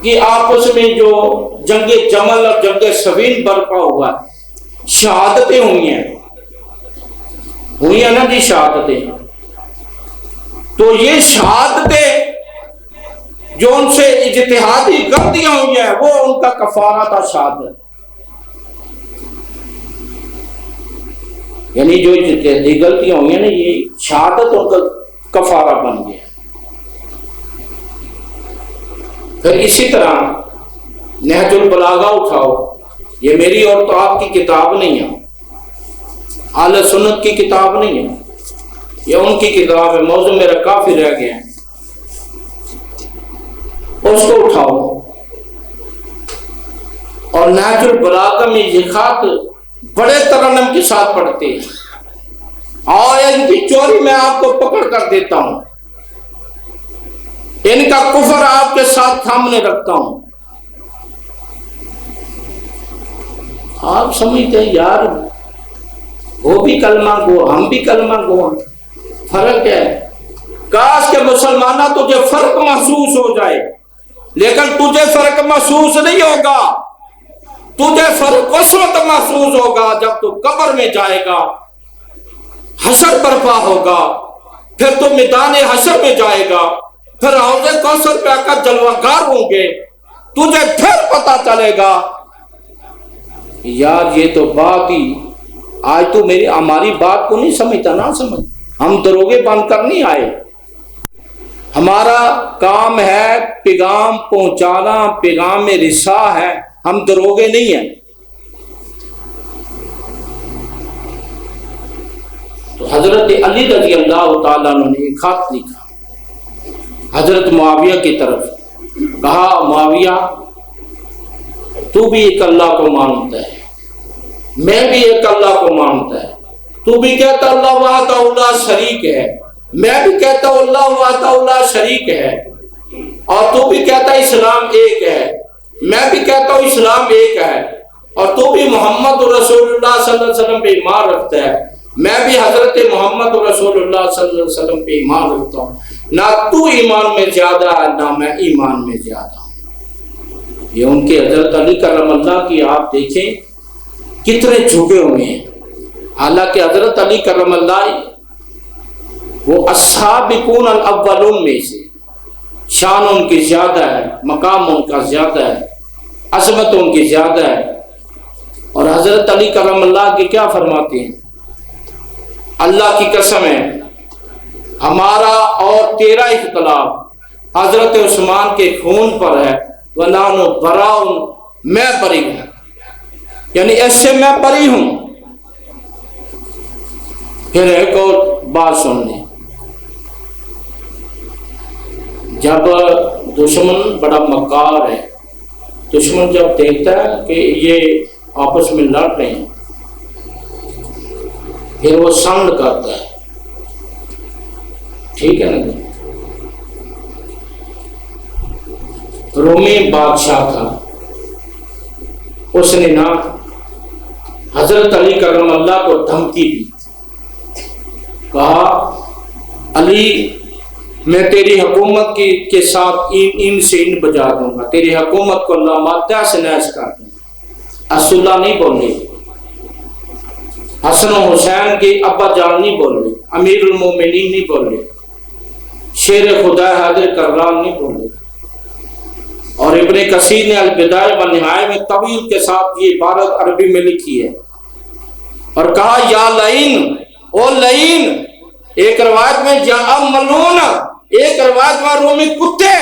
کی آپس میں جو جنگ جمل اور جنگ صفین برپا ہوا، شہادتیں ہوئی ہیں نا جی، شہادتیں، تو یہ شہادتیں جو ان سے اجتہادی غلطیاں ہوئی ہیں وہ ان کا کفارہ تھا شہادت، یعنی جو اجتہادی غلطیاں ہوئی ہیں نا یہ شہادت ان کا کفارہ بن گیا۔ پھر اسی طرح نہج البلاغہ اٹھاؤ، یہ میری اور تو آپ کی کتاب نہیں ہے، اہل سنت کی کتاب نہیں ہے، یہ ان کی کتاب ہے، موضوع میرا کافی رہ گیا ہے، اس کو اٹھاؤ۔ اور نہج البلاغہ میں یہ خط بڑے ترنم کے ساتھ پڑھتے ہیں، اور ان کی چوری میں آپ کو پکڑ کر دیتا ہوں، ان کا کفر آپ کے ساتھ سامنے رکھتا ہوں۔ آپ سمجھتے ہیں یار وہ بھی کلمہ گو ہم بھی کلمہ گو، فرق ہے، کاش کہ مسلمانہ تجھے فرق محسوس ہو جائے، لیکن تجھے فرق محسوس نہیں ہوگا، تجھے فرق اس وقت محسوس ہوگا جب تو قبر میں جائے گا، حشر برپا ہوگا، پھر تو میدان حشر میں جائے گا، پھر حوض کوثر پہ آ کر جلوہ گار ہوں گے، تجھے پھر پتا چلے گا یار یہ تو بات ہی، آج تو ہماری بات کو نہیں سمجھتا، نہ سمجھ، ہم دروگے بند کر نہیں آئے، ہمارا کام ہے پیغام پہنچانا، پیغام رسا ہے، ہم دروگے نہیں ہیں۔ تو حضرت علی رضی اللہ تعالیٰ عنہ نے ایک خط لکھا حضرت معاویہ کی طرف، کہا معاویہ تو بھی ایک اللہ کو مانتا ہے، میں بھی ایک اللہ کو مانتا ہے، تو بھی کہتا اللہ وحدہ لا شریک ہے، میں بھی کہتا ہوں اللہ وحدہ لا شریک ہے، اور تو بھی کہتا اسلام ایک ہے، میں بھی کہتا ہوں اسلام ایک ہے، اور تو بھی محمد رسول اللہ صلی اللہ علیہ وسلم پہ ایمان رکھتا ہے، میں بھی حضرت محمد رسول اللہ صلی اللہ علیہ وسلم پہ ایمان رکھتا ہوں، نہ تو ایمان میں زیادہ ہے نہ میں ایمان میں زیادہ ہوں۔ یہ ان کے حضرت علی کرم اللہ کی آپ دیکھیں کتنے جھکے ہوئے ہیں، حالانکہ حضرت علی کرم اللہ وہ السابقون الاولون میں سے، شان ان کی زیادہ ہے، مقام ان کا زیادہ ہے، عظمت ان کی زیادہ ہے۔ اور حضرت علی کرم اللہ کی کیا فرماتے ہیں؟ اللہ کی قسم ہے ہمارا اور تیرا اختلاف حضرت عثمان کے خون پر ہے، وَنَحْنُ بَرَاءٌ، میں بری ہوں، یعنی ایسے میں بری ہوں۔ پھر ایک اور بات سن لیں، جب دشمن بڑا مکار ہے، دشمن جب دیکھتا ہے کہ یہ آپس میں لڑ رہے ہیں، پھر وہ سنڈ کرتا ہے، ٹھیک ہے نا؟ رومی بادشاہ تھا، اس نے نا حضرت علی کرم اللہ کو دھمکی دی، کہا علی میں تیری حکومت کے ساتھ ان سے ان بجا دوں گا، تیری حکومت کو لامادہ سے نیز کر دوں گا۔ رسول نہیں بولے، حسن و حسین کی ابا جان نہیں بولے، امیر المومنین نہیں بولے، شیر خدا حاضر کرران نہیں بولے۔ اور ابن کثیر نے البدایہ و نہایہ میں طویل کے ساتھ یہ عبارت عربی میں لکھی ہے، اور کہا یا لعین، او لعین، ایک روایت میں یا ملعون، ایک روایت میں رومی کتے۔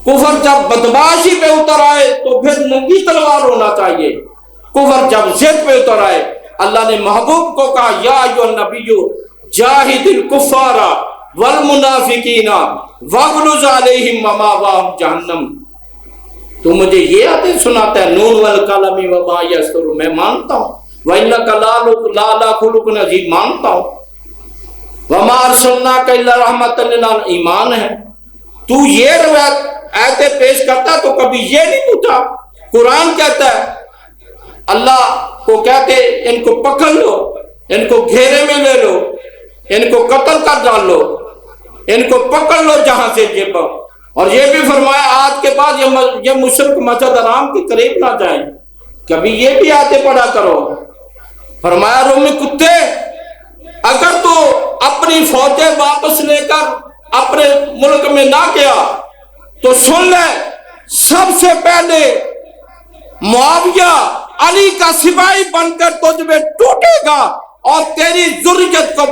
کفر جب بدماشی پہ اتر آئے تو پھر ننگی تلوار ہونا چاہیے، کفر جب ضد پہ اتر آئے اللہ نے محبوب کو کہا یا ایھا النبی جاہد الکفار والمنافقین واغلظ علیہم ومأواہم جہنم۔ تو مجھے یہ آتے سناتا ہے نون والقلم وما یسطرون، میں مانتا ہوں، وَإِنَّكَ لَعَلَىٰ خُلُقٍ عَظِیمٍ، مانتا ہوں، وَمَا أَرْسَلْنَاكَ إِلَّا رَحْمَةً لِلْعَالَمِینَ، ایمان ہے۔ تو یہ روایت آیتیں پیش کرتا تو کبھی یہ نہیں پوچھا۔ قرآن کہتا ہے اللہ کو کہتے ان کو پکڑ لو، ان کو گھیرے میں لے لو، ان کو قتل کر ڈال لو، ان کو پکڑ لو جہاں سے جب، اور یہ بھی فرمایا آج کے بعد یہ مشرک مسجد حرام کے قریب نہ جائیں، کبھی یہ بھی آیتیں پڑھا کرو۔ فرمایا رومی کتے اگر تو اپنی فوجیں واپس لے کر اپنے ملک میں نہ گیا تو سن لے سب سے پہلے معاویہ علی کا سپاہی بن کر تجھ میں ٹوٹے گا اور تیری ذریت کو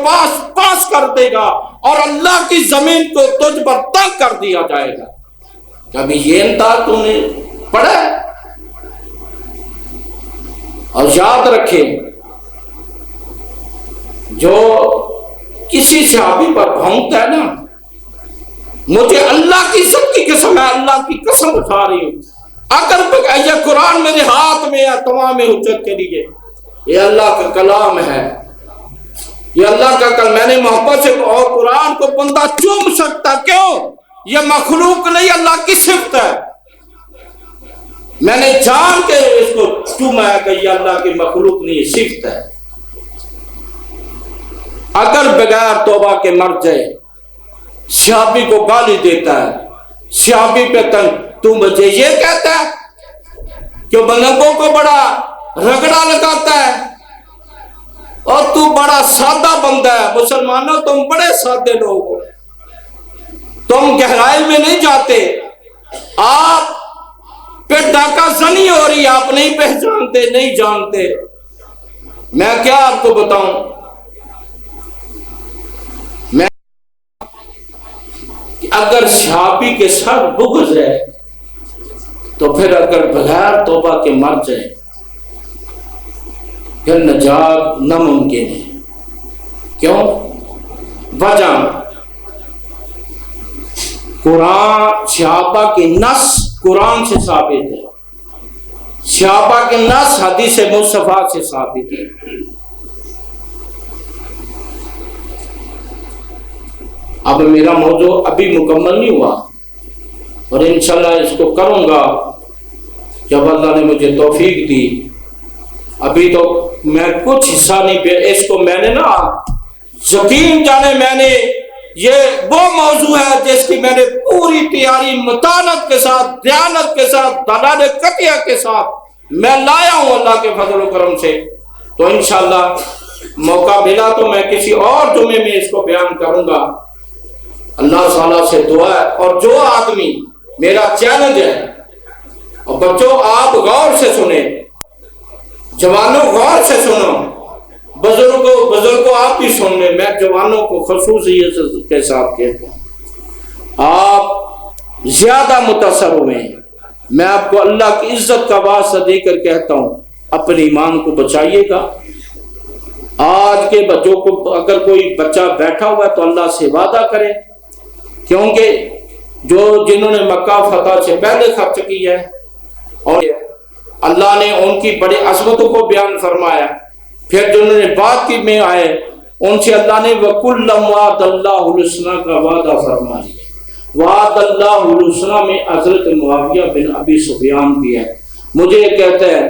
پاس کر دے گا، اور اللہ کی زمین کو تجھ پر تنگ کر دیا جائے گا۔ کبھی یہ انتہا تو نے پڑھا؟ اور یاد رکھے جو کسی صحابی پر بھونکتا ہے نا، مجھے اللہ کی سب کی قسم ہے، اللہ کی قسم اٹھا رہی ہوں، اگر یہ قرآن میرے ہاتھ میں ہے تمام حجت کے لیے، یہ اللہ کا کلام ہے، یہ اللہ کا کلام، میں نے محبت سے اور قرآن کو بندہ چوم سکتا، کیوں؟ یہ مخلوق نہیں، اللہ کی صفت ہے، میں نے جان کے اس کو چوما ہے کہ یہ اللہ کی مخلوق نہیں، یہ صفت ہے۔ اگر بغیر توبہ کے مر جائے، صحابی کو گالی دیتا ہے، صحابی پہ تو مجھے یہ کہتا ہے کہ بندوں کو بڑا رگڑا لگاتا ہے اور تو بڑا سادہ بندہ ہے۔ مسلمانوں تم بڑے سادے لوگ ہو، تم گہرائی میں نہیں جاتے، آپ پہ ڈاکہ زنی ہو رہی ہے، آپ نہیں پہچانتے، نہیں جانتے۔ میں کیا آپ کو بتاؤں، میں اگر صحابی کے ساتھ بغض ہے تو پھر اگر بغیر توبہ کے مر جائے پھر نجات ناممکن ہے۔ کیوں؟ وجہ قرآن، صحابہ کی نص قرآن سے ثابت ہے، صحابہ کی نص حدیث مصطفیٰ سے ثابت ہے۔ اب میرا موضوع ابھی مکمل نہیں ہوا، اور انشاءاللہ اس کو کروں گا جب اللہ نے مجھے توفیق دی، ابھی تو میں کچھ حصہ نہیں، اس کو میں نے نا یقین جانے میں نے یہ وہ موضوع ہے جس کی میں نے پوری تیاری متانت کے ساتھ، دیانت کے ساتھ، دلال قطعیہ کے ساتھ میں لایا ہوں اللہ کے فضل و کرم سے۔ تو انشاءاللہ موقع ملا تو میں کسی اور جمعے میں اس کو بیان کروں گا۔ اللہ تعالیٰ سے دعا ہے، اور جو آدمی، میرا چیلنج ہے، اور بچوں آپ غور سے سنیں، جوانوں غور سے سنو، بزرگوں آپ بھی سن لیں، میں جوانوں کو خصوصیت کے ساتھ کہتا ہوں، آپ زیادہ متاثر ہوئے ہیں۔ میں آپ کو اللہ کی عزت کا واسطہ دے کر کہتا ہوں، اپنے ایمان کو بچائیے گا۔ آج کے بچوں کو اگر کوئی بچہ بیٹھا ہوا ہے تو اللہ سے وعدہ کرے، کیونکہ جنہوں نے مکہ فتح سے پہلے خرچ کی ہے، اور اللہ نے ان کی بڑی عظمتوں کو بیان فرمایا، پھر جنہوں نے بعد کی میں آئے ان سے اللہ نے وَكُلًّا وَعَدَ اللَّهُ الْحُسْنَىٰ کا وعدہ فرما لیا۔ وعد اللہ الحسنیٰ میں حضرت معاویہ بن ابی سفیان بھی ہے۔ مجھے یہ کہتے ہیں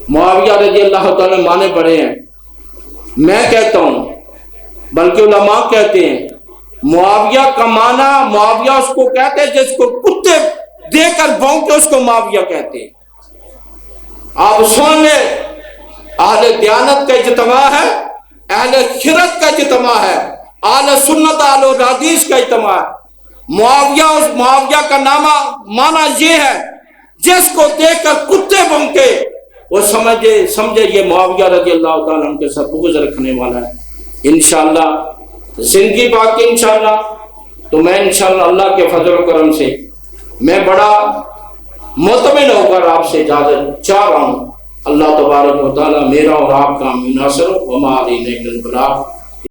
معاویہ رضی اللہ تعالیٰ مانے بڑے ہیں، میں کہتا ہوں بلکہ علماء کہتے ہیں معاویہ کا معنی، معاویہ اس کو کہتے ہیں جس کو کتے دے کر بھونکے اس کو معاویہ کہتے ہیں۔ آپ سن لیں، اہل دیانت کا اجتماع ہے، اہل خرد کا اجتماع ہے، اہل سنت اہل حدیث کا اجتماع ہے۔ معاویہ کا نامہ معنی یہ ہے جس کو دیکھ کر کتے بھونکے وہ سمجھے یہ معاویہ رضی اللہ تعالیٰ عنہ کے ساتھ بغض رکھنے والا ہے۔ انشاءاللہ زندگی باقی انشاءاللہ، تو میں انشاءاللہ اللہ کے فضل و کرم سے میں بڑا مطمئن ہو کر آپ سے اجازت چاہ رہا ہوں۔ اللہ تبارک و تعالیٰ میرا اور آپ کا ناصر و وما علینا الا البلاغ۔